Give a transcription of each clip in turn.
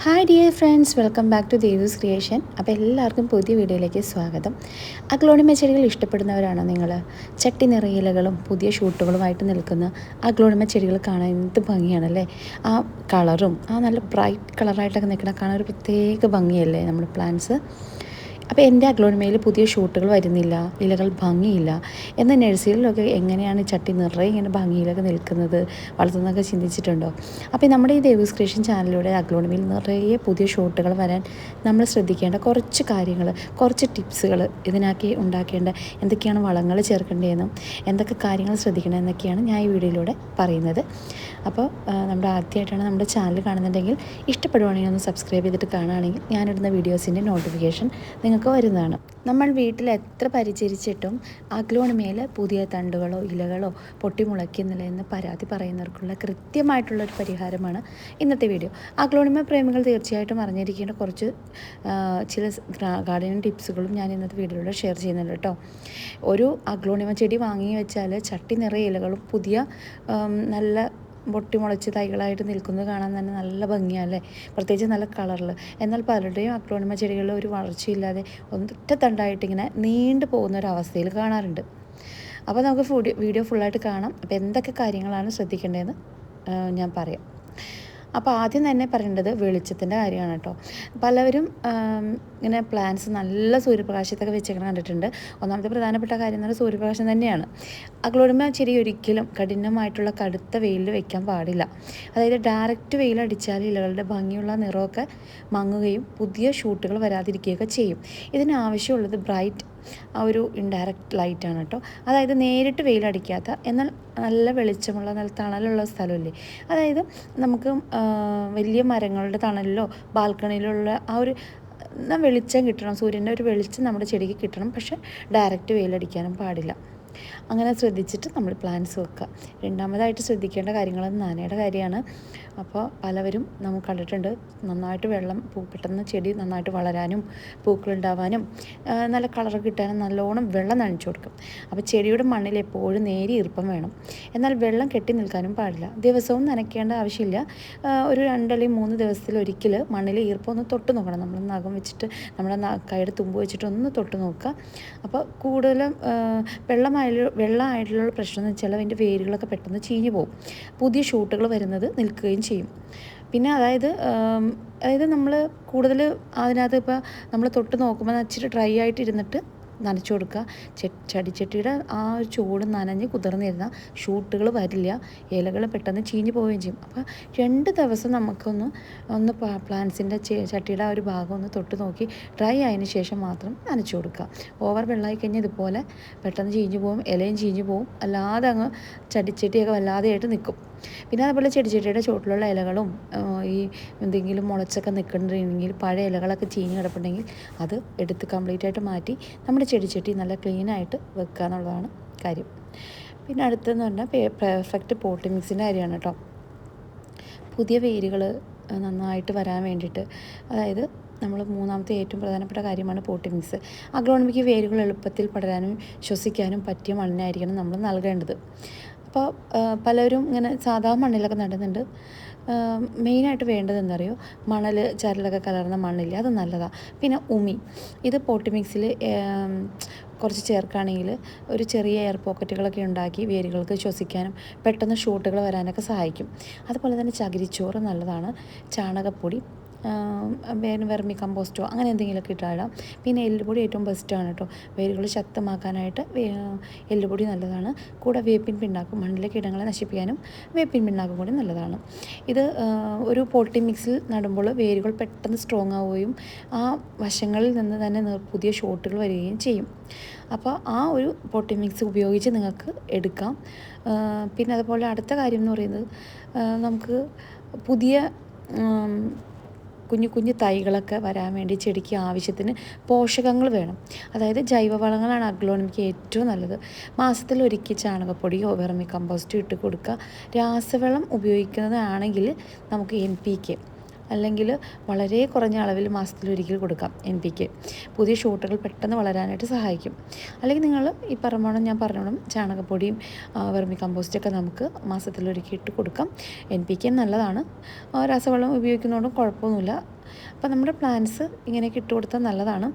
Hi dear friends, welcome back to Devu's creation. അപ്പോൾ എല്ലാവർക്കും പുതിയ വീഡിയോയിലേക്ക് സ്വാഗതം. അഗ്ലോണിമ ചെടികൾ ഇഷ്ടപ്പെടുന്നവരാണോ നിങ്ങൾ? ചട്ടി നിറയെ ഇലകളും പുതിയ ഷൂട്ടുകളുമായിട്ട് നിൽക്കുന്ന അഗ്ലോണിമ ചെടികൾ കാണാൻ എന്ത് ഭംഗിയാണല്ലേ. ആ കളറും ആ നല്ല ബ്രൈറ്റ് കളറായിട്ടൊക്കെ നിൽക്കുന്ന കാണാൻ ഒരു പ്രത്യേക ഭംഗിയല്ലേ നമ്മുടെ പ്ലാന്റ്സ്. അപ്പോൾ എൻ്റെ അഗ്ലോണിമയിൽ പുതിയ ഷൂട്ടുകൾ വരുന്നില്ല, ഇലകൾ ഭംഗിയില്ല എന്ന നഴ്സറിയിലൊക്കെ എങ്ങനെയാണ് ചട്ടി നിറയെ ഇങ്ങനെ ഭംഗിയിലൊക്കെ നിൽക്കുന്നത് വളർത്തുന്നതൊക്കെ ചിന്തിച്ചിട്ടുണ്ടോ? അപ്പോൾ നമ്മുടെ ഈ ദേവൂസ് ക്രിയേഷൻ ചാനലിലൂടെ അഗ്ലോണിമയിൽ നിറയെ പുതിയ ഷൂട്ടുകൾ വരാൻ നമ്മൾ ശ്രദ്ധിക്കേണ്ട കുറച്ച് കാര്യങ്ങൾ, കുറച്ച് ടിപ്സുകൾ, ഇതിനാക്കി ഉണ്ടാക്കേണ്ട എന്തൊക്കെയാണ് വളങ്ങൾ ചേർക്കേണ്ടതെന്നും എന്തൊക്കെ കാര്യങ്ങൾ ശ്രദ്ധിക്കണമെന്നൊക്കെയാണ് ഞാൻ ഈ വീഡിയോയിലൂടെ പറയുന്നത്. അപ്പോൾ നമ്മുടെ ആദ്യമായിട്ടാണ് നമ്മുടെ ചാനൽ കാണുന്നുണ്ടെങ്കിൽ ഇഷ്ടപ്പെടുവാണെങ്കിൽ ഒന്ന് സബ്സ്ക്രൈബ് ചെയ്തിട്ട് കാണുകയാണെങ്കിൽ ഞാനിടുന്ന വീഡിയോസിൻ്റെ നോട്ടിഫിക്കേഷൻ നിങ്ങൾക്ക് വരുന്നതാണ്. നമ്മൾ വീട്ടിൽ എത്ര പരിചരിച്ചിട്ടും അഗ്ലോണിമയിൽ പുതിയ തണ്ടുകളോ ഇലകളോ പൊട്ടിമുളയ്ക്കുന്നില്ല എന്ന് പരാതി പറയുന്നവർക്കുള്ള കൃത്യമായിട്ടുള്ളൊരു പരിഹാരമാണ് ഇന്നത്തെ വീഡിയോ. അഗ്ലോണിമ പ്രേമികൾ തീർച്ചയായിട്ടും അറിഞ്ഞിരിക്കേണ്ട കുറച്ച് ചില ഗാർഡനിങ് ടിപ്സുകളും ഞാൻ ഇന്നത്തെ വീഡിയോയിലൂടെ ഷെയർ ചെയ്യുന്നുണ്ട് കേട്ടോ. ഒരു അഗ്ലോണിമ ചെടി വാങ്ങി വെച്ചാൽ ചട്ടി നിറയെ ഇലകളും പുതിയ നല്ല പൊട്ടിമുളച്ച് തൈകളായിട്ട് നിൽക്കുന്നത് കാണാൻ തന്നെ നല്ല ഭംഗിയല്ലേ, പ്രത്യേകിച്ച് നല്ല കളറിൽ. എന്നാൽ പലരുടെയും അഗ്ലോണിമ ചെടികളിൽ ഒരു വളർച്ചയില്ലാതെ ഒറ്റ തണ്ടായിട്ട് ഇങ്ങനെ നീണ്ടു പോകുന്ന ഒരു അവസ്ഥയിൽ കാണാറുണ്ട്. അപ്പോൾ നമുക്ക് വീഡിയോ ഫുള്ളായിട്ട് കാണാം. അപ്പോൾ എന്തൊക്കെ കാര്യങ്ങളാണ് ശ്രദ്ധിക്കേണ്ടതെന്ന് ഞാൻ പറയാം. അപ്പോൾ ആദ്യം തന്നെ പറയേണ്ടത് വെളിച്ചത്തിൻ്റെ കാര്യമാണ് കേട്ടോ. പലവരും ഇങ്ങനെ പ്ലാന്റ്സ് നല്ല സൂര്യപ്രകാശത്തൊക്കെ വെച്ചേക്കണം കണ്ടിട്ടുണ്ട്. ഒന്നാമത്തെ പ്രധാനപ്പെട്ട കാര്യം എന്ന് പറഞ്ഞാൽ സൂര്യപ്രകാശം തന്നെയാണ്. അഗ്ലോണിമ ചെടി ഒരിക്കലും കഠിനമായിട്ടുള്ള കടുത്ത വെയിലിൽ വെക്കാൻ പാടില്ല. അതായത് ഡയറക്റ്റ് വെയിലടിച്ചാൽ ഇലകളുടെ ഭംഗിയുള്ള നിറമൊക്കെ മങ്ങുകയും പുതിയ ഷൂട്ടുകൾ വരാതിരിക്കുകയൊക്കെ ചെയ്യും. ഇതിനാവശ്യമുള്ളത് ബ്രൈറ്റ് ആ ഒരു ഇൻഡയറക്റ്റ് ലൈറ്റാണ് കേട്ടോ. അതായത് നേരിട്ട് വെയിലടിക്കാത്ത എന്നാൽ നല്ല വെളിച്ചമുള്ള നല്ല തണലുള്ള സ്ഥലമില്ലേ, അതായത് നമുക്ക് വലിയ മരങ്ങളുടെ തണലിലോ ബാൽക്കണിയിലുള്ള ആ ഒരു വെളിച്ചം കിട്ടണം, സൂര്യൻ്റെ ഒരു വെളിച്ചം നമ്മുടെ ചെടിക്ക് കിട്ടണം. പക്ഷേ ഡയറക്റ്റ് വെയിലടിക്കാനും പാടില്ല. അങ്ങനെ ശ്രദ്ധിച്ചിട്ട് നമ്മൾ പ്ലാന്റ്സ് വെക്കുക. രണ്ടാമതായിട്ട് ശ്രദ്ധിക്കേണ്ട കാര്യങ്ങൾ നനയുടെ കാര്യമാണ്. അപ്പോൾ പലവരും നമുക്ക് കണ്ടിട്ടുണ്ട് നന്നായിട്ട് വെള്ളം പെട്ടെന്ന് ചെടി നന്നായിട്ട് വളരാനും പൂക്കളുണ്ടാവാനും നല്ല കളർ കിട്ടാനും നല്ലോണം വെള്ളം നനച്ചു കൊടുക്കും. അപ്പോൾ ചെടിയുടെ മണ്ണിൽ എപ്പോഴും നേരിയ ഈർപ്പം വേണം. എന്നാൽ വെള്ളം കെട്ടി നിൽക്കാനും പാടില്ല. ദിവസവും നനയ്ക്കേണ്ട ആവശ്യമില്ല. ഒരു 2 അല്ലെങ്കിൽ 3 ദിവസത്തിലൊരിക്കൽ മണ്ണിൽ ഈർപ്പം ഒന്ന് തൊട്ട് നോക്കണം. നമ്മൾ നഖം വെച്ചിട്ട് നമ്മുടെ കൈയുടെ തുമ്പ് വെച്ചിട്ട് ഒന്ന് തൊട്ട് നോക്കുക. അപ്പോൾ കൂടുതലും വെള്ളമായിട്ടുള്ള പ്രശ്നം എന്ന് വെച്ചാൽ അതിൻ്റെ വേരുകളൊക്കെ പെട്ടെന്ന് ചീഞ്ഞു പോകും, പുതിയ ഷൂട്ടുകൾ വരുന്നത് നിൽക്കുകയും ചെയ്യും. പിന്നെ അതായത് നമ്മൾ കൂടുതൽ അതിനകത്ത് ഇപ്പോൾ നമ്മൾ തൊട്ട് നോക്കുമ്പോൾ ഇച്ചിരി ഡ്രൈ ആയിട്ട് ഇരുന്നിട്ട് നനച്ചു കൊടുക്കുക. ചെടിച്ചട്ടിയുടെ ആ ഒരു ചൂട് നനഞ്ഞ് കുതിർന്നിരുന്ന ഷൂട്ടുകൾ വരില്ല, ഇലകൾ പെട്ടെന്ന് ചീഞ്ഞ് പോവുകയും ചെയ്യും. അപ്പോൾ 2 ദിവസം നമുക്കൊന്ന് പ്ലാന്റ്സിൻ്റെ ചട്ടിയുടെ ആ ഒരു ഭാഗം ഒന്ന് തൊട്ട് നോക്കി ഡ്രൈ ആയതിന് ശേഷം മാത്രം നനച്ചു കൊടുക്കുക. ഓവർ വെള്ളമായി കഴിഞ്ഞാൽ ഇതുപോലെ പെട്ടെന്ന് ചീഞ്ഞ് പോകും, ഇലയും ചീഞ്ഞ് പോകും, അല്ലാതെ അങ്ങ് ചെടിച്ചട്ടിയൊക്കെ വല്ലാതെയായിട്ട് നിൽക്കും. പിന്നെ അതുപോലെ ചെടിച്ചട്ടിയുടെ ചുവട്ടിലുള്ള ഇലകളും ഈ എന്തെങ്കിലും മുളച്ചൊക്കെ നിൽക്കുന്നുണ്ടെങ്കിൽ പഴയ ഇലകളൊക്കെ ചീഞ്ഞ് കിടപ്പുണ്ടെങ്കിൽ അത് എടുത്ത് കംപ്ലീറ്റ് ആയിട്ട് മാറ്റി നമ്മുടെ ചെടിച്ചട്ടി നല്ല ക്ലീനായിട്ട് വെക്കുക എന്നുള്ളതാണ് കാര്യം. പിന്നെ അടുത്തെന്ന് പറഞ്ഞാൽ പെർഫെക്റ്റ് പോട്ടി മിക്സിൻ്റെ കാര്യമാണ് കേട്ടോ. പുതിയ വേരുകൾ നന്നായിട്ട് വരാൻ വേണ്ടിയിട്ട്, അതായത് നമ്മൾ മൂന്നാമത്തെ ഏറ്റവും പ്രധാനപ്പെട്ട കാര്യമാണ് പോട്ടി മിക്സ്. അഗ്ലോണിമയ്ക്ക് വേരുകൾ എളുപ്പത്തിൽ പടരാനും ശ്വസിക്കാനും പറ്റിയ മണ്ണിനായിരിക്കണം നമ്മൾ നൽകേണ്ടത്. അപ്പോൾ പലരും ഇങ്ങനെ സാധാ മണ്ണിലൊക്കെ നടുന്നുണ്ട്. മെയിനായിട്ട് വേണ്ടത് എന്തറിയോ, മണൽ ചരലൊക്കെ കലർന്ന മണ്ണില്ല, അത് നല്ലതാണ്. പിന്നെ ഉമി, ഇത് പോട്ടി മിക്സിൽ കുറച്ച് ചേർക്കുകയാണെങ്കിൽ ഒരു ചെറിയ എയർ പോക്കറ്റുകളൊക്കെ ഉണ്ടാക്കി വേരുകൾക്ക് ശ്വസിക്കാനും പെട്ടെന്ന് ഷൂട്ടുകൾ വരാനൊക്കെ സഹായിക്കും. അതുപോലെ തന്നെ ചകിരിച്ചോറ് നല്ലതാണ്. ചാണകപ്പൊടി, വെർമി കമ്പോസ്റ്റോ അങ്ങനെ എന്തെങ്കിലുമൊക്കെ ഇട്ടിടാം. പിന്നെ എല്ലുപൊടി ഏറ്റവും ബെസ്റ്റാണ് കേട്ടോ. വേരുകൾ ശക്തമാക്കാനായിട്ട് എല്ലുപൊടി നല്ലതാണ്. കൂടെ വേപ്പിൻ പിണ്ണാക്കും, മണ്ണിലെ കീടങ്ങളെ നശിപ്പിക്കാനും വേപ്പിൻ പിണ്ണാക്കും കൂടി നല്ലതാണ്. ഇത് ഒരു പോട്ടി മിക്സിൽ നടുമ്പോൾ വേരുകൾ പെട്ടെന്ന് സ്ട്രോങ് ആവുകയും ആ വശങ്ങളിൽ നിന്ന് തന്നെ പുതിയ ഷോട്ടുകൾ വരികയും ചെയ്യും. അപ്പോൾ ആ ഒരു പോട്ടി മിക്സ് ഉപയോഗിച്ച് നിങ്ങൾക്ക് എടുക്കാം. പിന്നെ അതുപോലെ അടുത്ത കാര്യം എന്ന് പറയുന്നത്, നമുക്ക് പുതിയ കുഞ്ഞു കുഞ്ഞു തൈകളൊക്കെ വരാൻ വേണ്ടി ചെടിക്ക് ആവശ്യത്തിന് പോഷകങ്ങൾ വേണം. അതായത് ജൈവവളങ്ങളാണ് അഗ്ലോണിമയ്ക്ക് ഏറ്റവും നല്ലത്. മാസത്തിലൊരിക്കൽ ചാണകപ്പൊടിയോ വെർമി കമ്പോസ്റ്റോ ഇട്ട് കൊടുക്കുക. രാസവളം ഉപയോഗിക്കുന്നതാണെങ്കിൽ നമുക്ക് NPK, അല്ലെങ്കിൽ വളരെ കുറഞ്ഞ അളവിൽ മാസത്തിലൊരിക്കൽ കൊടുക്കാം NPK. പുതിയ ഷൂട്ടുകൾ പെട്ടെന്ന് വളരാനായിട്ട് സഹായിക്കും. അല്ലെങ്കിൽ നിങ്ങൾ ഈ പറഞ്ഞോണം ഞാൻ പറഞ്ഞോണം ചാണകപ്പൊടിയും വെർമി കമ്പോസ്റ്റൊക്കെ നമുക്ക് മാസത്തിലൊരിക്കൽ ഇട്ട് കൊടുക്കാം. NPK നല്ലതാണ്, രാസവളം ഉപയോഗിക്കുന്നതുകൊണ്ടും കുഴപ്പമൊന്നുമില്ല. അപ്പോൾ നമ്മുടെ പ്ലാന്റ്സ് ഇങ്ങനെയൊക്കെ ഇട്ട് കൊടുത്താൽ നല്ലതാണ്.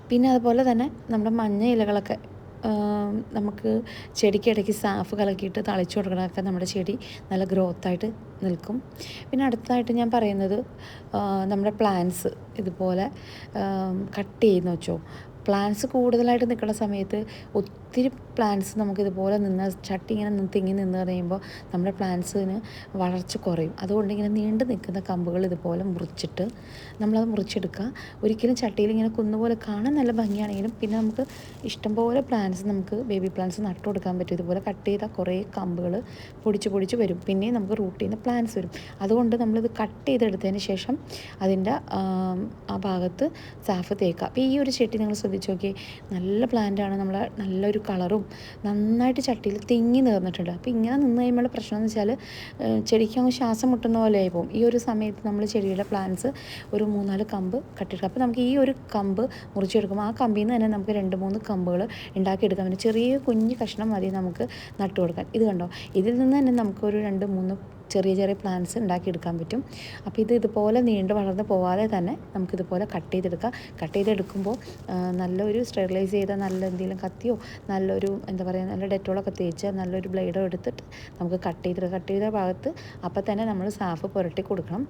പിന്നെ അതുപോലെ തന്നെ നമ്മുടെ മഞ്ഞ ഇലകളൊക്കെ നമുക്ക് ചെടിക്കിടയ്ക്ക് സാഫ് കലക്കിയിട്ട് തളിച്ചു കൊടുക്കണമൊക്കെ നമ്മുടെ ചെടി നല്ല ഗ്രോത്തായിട്ട് നിൽക്കും. പിന്നെ അടുത്തതായിട്ട് ഞാൻ പറയുന്നത് നമ്മുടെ പ്ലാന്റ്സ് ഇതുപോലെ കട്ട് ചെയ്യുന്ന വെച്ചോ, പ്ലാന്റ്സ് കൂടുതലായിട്ട് നിൽക്കുന്ന സമയത്ത് ഒത്തിരി പ്ലാന്റ്സ് നമുക്കിതുപോലെ നിന്ന് ചട്ടി ഇങ്ങനെ തിങ്ങി നിന്ന് കഴിയുമ്പോൾ നമ്മുടെ പ്ലാന്റ്സിന് വളർച്ച കുറയും. അതുകൊണ്ട് ഇങ്ങനെ നീണ്ടു നിൽക്കുന്ന കമ്പുകൾ ഇതുപോലെ മുറിച്ചിട്ട് നമ്മളത് മുറിച്ചെടുക്കുക. ഒരിക്കലും ചട്ടിയിൽ ഇങ്ങനെ കുന്നുപോലെ കാണാൻ നല്ല ഭംഗിയാണെങ്കിലും പിന്നെ നമുക്ക് ഇഷ്ടംപോലെ പ്ലാന്റ്സ് നമുക്ക് ബേബി പ്ലാന്റ്സ് നട്ടു കൊടുക്കാൻ പറ്റും. ഇതുപോലെ കട്ട് ചെയ്ത കുറേ കമ്പുകൾ പൊടിച്ച് വരും. പിന്നെയും നമുക്ക് റൂട്ടിൽ നിന്ന് പ്ലാന്റ്സ് വരും. അതുകൊണ്ട് നമ്മളിത് കട്ട് ചെയ്തെടുത്തതിന് ശേഷം അതിൻ്റെ ആ ഭാഗത്ത് സാഫ് തേക്കുക. അപ്പോൾ ഈ ഒരു ചെട്ടി നിങ്ങൾ ശ്രദ്ധിച്ച് നോക്കി, നല്ല പ്ലാന്റാണ്, നമ്മളെ നല്ലൊരു കളറും നന്നായിട്ട് ചട്ടിയിൽ തിങ്ങി നിറഞ്ഞിട്ടുണ്ട്. അപ്പോൾ ഇങ്ങനെ നിന്ന് കഴിയുമ്പോൾ പ്രശ്നം എന്ന് വെച്ചാൽ ചെടിക്ക് അങ്ങ് ശ്വാസം മുട്ടുന്ന പോലെ ആയി പോകും. ഈ ഒരു സമയത്ത് നമ്മൾ ചെടിയുടെ പ്ലാന്റ്സ് ഒരു 3-4 കമ്പ് കട്ടിയെടുക്കുക. അപ്പോൾ നമുക്ക് ഈ ഒരു കമ്പ് മുറിച്ചെടുക്കുമ്പോൾ ആ കമ്പിൽ നിന്ന് തന്നെ നമുക്ക് 2-3 കമ്പുകൾ ഉണ്ടാക്കിയെടുക്കാൻ പറ്റും. ചെറിയ കുഞ്ഞ് കഷ്ണം മതി നമുക്ക് നട്ടു കൊടുക്കാൻ. ഇത് കണ്ടോ, ഇതിൽ നിന്ന് തന്നെ നമുക്കൊരു 2-3 ചെറിയ പ്ലാന്റ്സ് ഉണ്ടാക്കിയെടുക്കാൻ പറ്റും. അപ്പോൾ ഇതുപോലെ നീണ്ട് വളർന്ന് പോവാതെ തന്നെ നമുക്കിതുപോലെ കട്ട് ചെയ്തെടുക്കാം. കട്ട് ചെയ്തെടുക്കുമ്പോൾ നല്ലൊരു സ്റ്റെറിലൈസ് ചെയ്ത നല്ല എന്തെങ്കിലും കത്തിയോ നല്ലൊരു എന്താ പറയുക നല്ല ഡെറ്റോളൊക്കെ തേച്ച് നല്ലൊരു ബ്ലേഡോ എടുത്തിട്ട് നമുക്ക് കട്ട് ചെയ്ത ഭാഗത്ത് അപ്പം തന്നെ നമ്മൾ സാഫ് പുരട്ടി കൊടുക്കണം.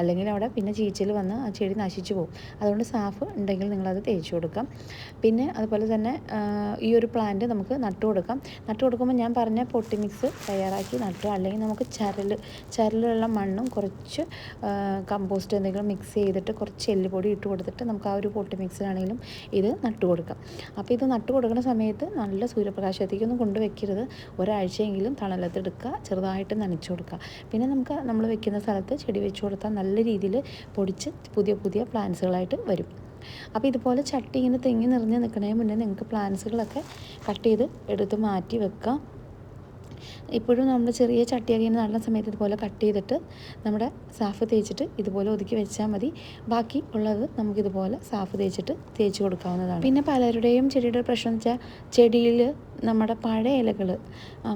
അല്ലെങ്കിൽ അവിടെ പിന്നെ ചീച്ചൽ വന്ന് ആ ചെടി നശിച്ചു പോകും. അതുകൊണ്ട് സാഫ് ഉണ്ടെങ്കിൽ നിങ്ങളത് തേച്ച് കൊടുക്കാം. പിന്നെ അതുപോലെ തന്നെ ഈ ഒരു പ്ലാന്റ് നമുക്ക് നട്ടു കൊടുക്കുമ്പോൾ ഞാൻ പറഞ്ഞ പൊട്ടി മിക്സ് തയ്യാറാക്കി നട്ടു. അല്ലെങ്കിൽ നമുക്ക് ചരലുള്ള മണ്ണും കുറച്ച് കമ്പോസ്റ്റ് എന്തെങ്കിലും മിക്സ് ചെയ്തിട്ട് കുറച്ച് എല്ലുപൊടി ഇട്ട് കൊടുത്തിട്ട് നമുക്ക് ആ ഒരു പൊട്ടി മിക്സിലാണെങ്കിലും ഇത് നട്ടു കൊടുക്കാം. അപ്പോൾ ഇത് നട്ടു കൊടുക്കുന്ന സമയത്ത് നല്ല സൂര്യപ്രകാശത്തേക്കൊന്നും കൊണ്ടുവയ്ക്കരുത്. ഒരാഴ്ചയെങ്കിലും തണലത്തെടുക്കുക, ചെറുതായിട്ട് നനച്ചു കൊടുക്കുക. പിന്നെ നമ്മൾ വെക്കുന്ന സ്ഥലത്ത് ചെടി വെച്ച് കൊടുത്താൽ നല്ല രീതിയിൽ പൊടിച്ച് പുതിയ പ്ലാന്റ്സുകളായിട്ട് വരും. അപ്പോൾ ഇതുപോലെ ചട്ടി ഇങ്ങനെ തെങ്ങി നിറഞ്ഞ് നിൽക്കുന്നതിന് മുന്നേ നിങ്ങൾക്ക് പ്ലാന്റ്സുകളൊക്കെ കട്ട് ചെയ്ത് എടുത്ത് മാറ്റി വെക്കാം. ഇപ്പോഴും നമ്മൾ ചെറിയ ചട്ടിയൊക്കെ ഇങ്ങനെ നടുന്ന സമയത്ത് ഇതുപോലെ കട്ട് ചെയ്തിട്ട് നമ്മുടെ സാഫ് തേച്ചിട്ട് ഇതുപോലെ ഒതുക്കി വെച്ചാൽ മതി. ബാക്കി ഉള്ളത് നമുക്കിതുപോലെ സാഫ് തേച്ച് കൊടുക്കാവുന്നതാണ്. പിന്നെ പലരുടെയും ചെടിയുടെ പ്രശ്നം എന്ന് വെച്ചാൽ ചെടിയിൽ നമ്മുടെ പഴയ ഇലകൾ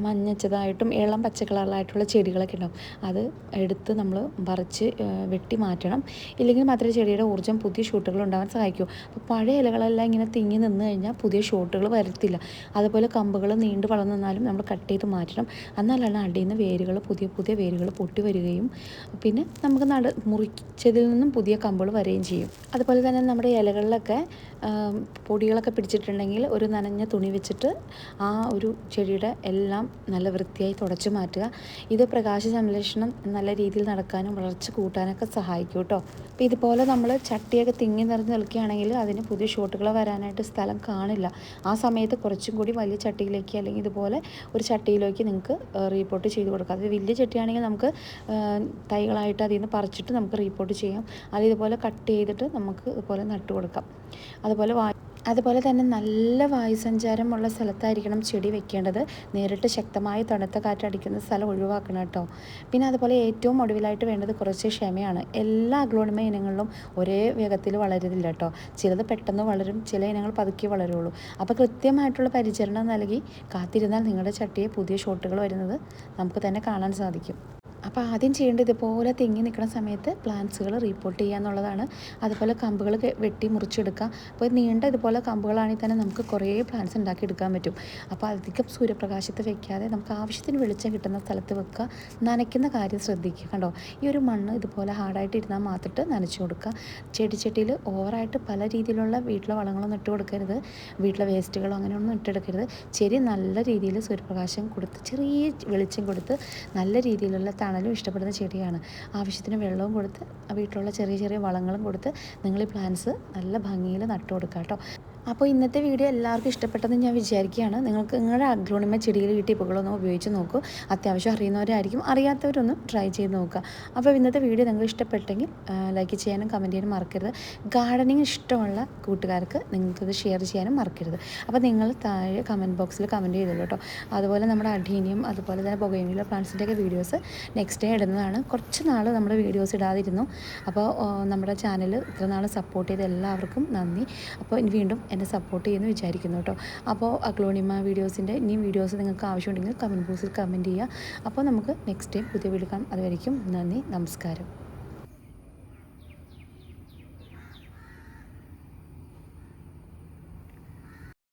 മഞ്ഞച്ചതായിട്ടും ഇളം പച്ച കളറിലായിട്ടുള്ള ചെടികളൊക്കെ ഉണ്ടാവും. അത് എടുത്ത് നമ്മൾ പറിച്ച് വെട്ടി മാറ്റണം. ഇല്ലെങ്കിൽ മാത്രമേ ചെടിയുടെ ഊർജ്ജം പുതിയ ഷൂട്ടുകൾ ഉണ്ടാകാൻ സഹായിക്കൂ. അപ്പോൾ പഴയ ഇലകളെല്ലാം ഇങ്ങനെ തിങ്ങി നിന്ന് കഴിഞ്ഞാൽ പുതിയ ഷൂട്ടുകൾ വരത്തില്ല. അതുപോലെ കമ്പുകൾ നീണ്ടു വളർന്നു നിന്നാലും നമ്മൾ കട്ട് ചെയ്ത് മാറ്റണം. എന്നാലാണ് അടിയിൽ നിന്ന് പുതിയ വേരുകൾ പൊട്ടി വരികയും പിന്നെ നമുക്ക് മുറിച്ചതിൽ നിന്നും പുതിയ കമ്പുകൾ വരികയും ചെയ്യും. അതുപോലെ തന്നെ നമ്മുടെ ഇലകളിലൊക്കെ പൊടികളൊക്കെ പിടിച്ചിട്ടുണ്ടെങ്കിൽ ഒരു നനഞ്ഞ തുണി വെച്ചിട്ട് ആ ഒരു ചെടിയുടെ എല്ലാം നല്ല വൃത്തിയായി തുടച്ചു മാറ്റുക. ഇത് പ്രകാശ സംരക്ഷണം നല്ല രീതിയിൽ നടക്കാനും വളർച്ച കൂട്ടാനൊക്കെ സഹായിക്കും കേട്ടോ. അപ്പോൾ ഇതുപോലെ നമ്മൾ ചട്ടിയൊക്കെ തിങ്ങി നിറഞ്ഞ് നിൽക്കുകയാണെങ്കിൽ അതിന് പുതിയ ഷോട്ടുകൾ വരാനായിട്ട് സ്ഥലം കാണില്ല. ആ സമയത്ത് കുറച്ചും കൂടി വലിയ ചട്ടിയിലേക്ക് അല്ലെങ്കിൽ ഇതുപോലെ ഒരു ചട്ടിയിലേക്ക് നിങ്ങൾക്ക് റീപോർട്ട് ചെയ്ത് കൊടുക്കാം. അത് വലിയ ചട്ടിയാണെങ്കിൽ നമുക്ക് തൈകളായിട്ട് അതിൽ നിന്ന് പറിച്ചിട്ട് നമുക്ക് റീപോർട്ട് ചെയ്യാം. അത് ഇതുപോലെ കട്ട് ചെയ്തിട്ട് നമുക്ക് ഇതുപോലെ നട്ടു കൊടുക്കാം. അതുപോലെ തന്നെ നല്ല വായുസഞ്ചാരമുള്ള സ്ഥലത്തായിരിക്കണം ചെടി വെക്കേണ്ടത്. നേരിട്ട് ശക്തമായി തണുത്ത കാറ്റടിക്കുന്ന സ്ഥലം ഒഴിവാക്കണം കേട്ടോ. പിന്നെ അതുപോലെ ഏറ്റവും ഒടുവിലായിട്ട് വേണ്ടത് കുറച്ച് ക്ഷമയാണ്. എല്ലാ അഗ്ലോണിമ ഇനങ്ങളിലും ഒരേ വേഗത്തിൽ വളരുന്നില്ല കേട്ടോ. ചിലത് പെട്ടെന്ന് വളരും, ചില ഇനങ്ങൾ പതുക്കെ വളരുള്ളൂ. അപ്പോൾ കൃത്യമായിട്ടുള്ള പരിചരണം നൽകി കാത്തിരുന്നാൽ നിങ്ങളുടെ ചട്ടിയെ പുതിയ ഷോട്ടുകൾ വരുന്നത് നമുക്ക് തന്നെ കാണാൻ സാധിക്കും. അപ്പോൾ ആദ്യം ചെയ്യേണ്ടത് ഇതുപോലെ തെങ്ങി നിൽക്കുന്ന സമയത്ത് പ്ലാന്റ്സുകൾ റീപോർട്ട് ചെയ്യുക എന്നുള്ളതാണ്. അതുപോലെ കമ്പുകൾ വെട്ടി മുറിച്ചെടുക്കുക. അപ്പോൾ നീണ്ട ഇതുപോലെ കമ്പുകളാണെങ്കിൽ തന്നെ നമുക്ക് കുറേ പ്ലാന്റ്സ് ഉണ്ടാക്കിയെടുക്കാൻ പറ്റും. അപ്പോൾ അധികം സൂര്യപ്രകാശത്ത് വെക്കാതെ നമുക്ക് ആവശ്യത്തിന് വെളിച്ചം കിട്ടുന്ന സ്ഥലത്ത് വെക്കുക. നനയ്ക്കുന്ന കാര്യം ശ്രദ്ധിക്കുക. കണ്ടോ, ഈ ഒരു മണ്ണ് ഇതുപോലെ ഹാർഡായിട്ട് ഇരുന്നാൽ മാത്രം നനച്ചു കൊടുക്കുക. ചെടിച്ചട്ടിയിൽ ഓവറായിട്ട് പല രീതിയിലുള്ള വീട്ടിലെ വളങ്ങളൊന്നും ഇട്ട് കൊടുക്കരുത്. വീട്ടിലെ വേസ്റ്റുകളോ അങ്ങനെയൊന്നും ഇട്ടെടുക്കരുത്. ചെടി നല്ല രീതിയിൽ സൂര്യപ്രകാശം കൊടുത്ത് ചെറിയ വെളിച്ചം കൊടുത്ത് നല്ല രീതിയിലുള്ള തണലും ഇഷ്ടപ്പെടുന്ന ചെടിയാണ്. ആവശ്യത്തിന് വെള്ളവും കൊടുത്ത് വീട്ടിലുള്ള ചെറിയ വളങ്ങളും കൊടുത്ത് നിങ്ങൾ ഈ പ്ലാന്റ്സ് നല്ല ഭംഗിയിൽ നട്ടു കൊടുക്കുക കേട്ടോ. അപ്പോൾ ഇന്നത്തെ വീഡിയോ എല്ലാവർക്കും ഇഷ്ടപ്പെട്ടെന്ന് ഞാൻ വിചാരിക്കുകയാണ്. നിങ്ങൾക്ക് നിങ്ങളുടെ അഗ്ലോണിമ ചെടിയിൽ ഈ ടിപ്പുകളൊന്ന് ഉപയോഗിച്ച് നോക്കൂ. അത്യാവശ്യം അറിയുന്നവരായിരിക്കും, അറിയാത്തവരൊന്ന് ട്രൈ ചെയ്ത് നോക്കുക. അപ്പോൾ ഇന്നത്തെ വീഡിയോ നിങ്ങൾക്ക് ഇഷ്ടപ്പെട്ടെങ്കിൽ ലൈക്ക് ചെയ്യാനും കമൻറ്റ് ചെയ്യാനും മറക്കരുത്. ഗാർഡനിങ് ഇഷ്ടമുള്ള കൂട്ടുകാർക്ക് നിങ്ങൾക്കത് ഷെയർ ചെയ്യാനും മറക്കരുത്. അപ്പോൾ നിങ്ങൾ താഴെ കമൻറ്റ് ബോക്സിൽ കമൻറ്റ് ചെയ്തോളൂ കേട്ടോ. അതുപോലെ നമ്മുടെ അഡീനിയം അതുപോലെ തന്നെ ബൊഗൈൻവില്ല പ്ലാന്റ്സിൻ്റെയൊക്കെ വീഡിയോസ് നെക്സ്റ്റ് ഡേ ഇടുന്നതാണ്. കുറച്ച് നാൾ നമ്മുടെ വീഡിയോസ് ഇടാതിരുന്നു. അപ്പോൾ നമ്മുടെ ചാനൽ ഇത്ര നാൾ സപ്പോർട്ട് ചെയ്ത എല്ലാവർക്കും നന്ദി. അപ്പോൾ ഇനി വീണ്ടും എന്നെ സപ്പോർട്ട് ചെയ്യുമെന്ന് വിചാരിക്കുന്നു കേട്ടോ. അപ്പോൾ അഗ്ലോണിമ വീഡിയോസിൻ്റെ ഇനിയും വീഡിയോസ് നിങ്ങൾക്ക് ആവശ്യമുണ്ടെങ്കിൽ കമൻറ്റ് ബോക്സിൽ കമൻറ്റ് ചെയ്യുക. അപ്പോൾ നമുക്ക് നെക്സ്റ്റ് ടൈം പുതിയ വീഡിയോ കാണാം. അതുവരെയും നന്ദി, നമസ്കാരം.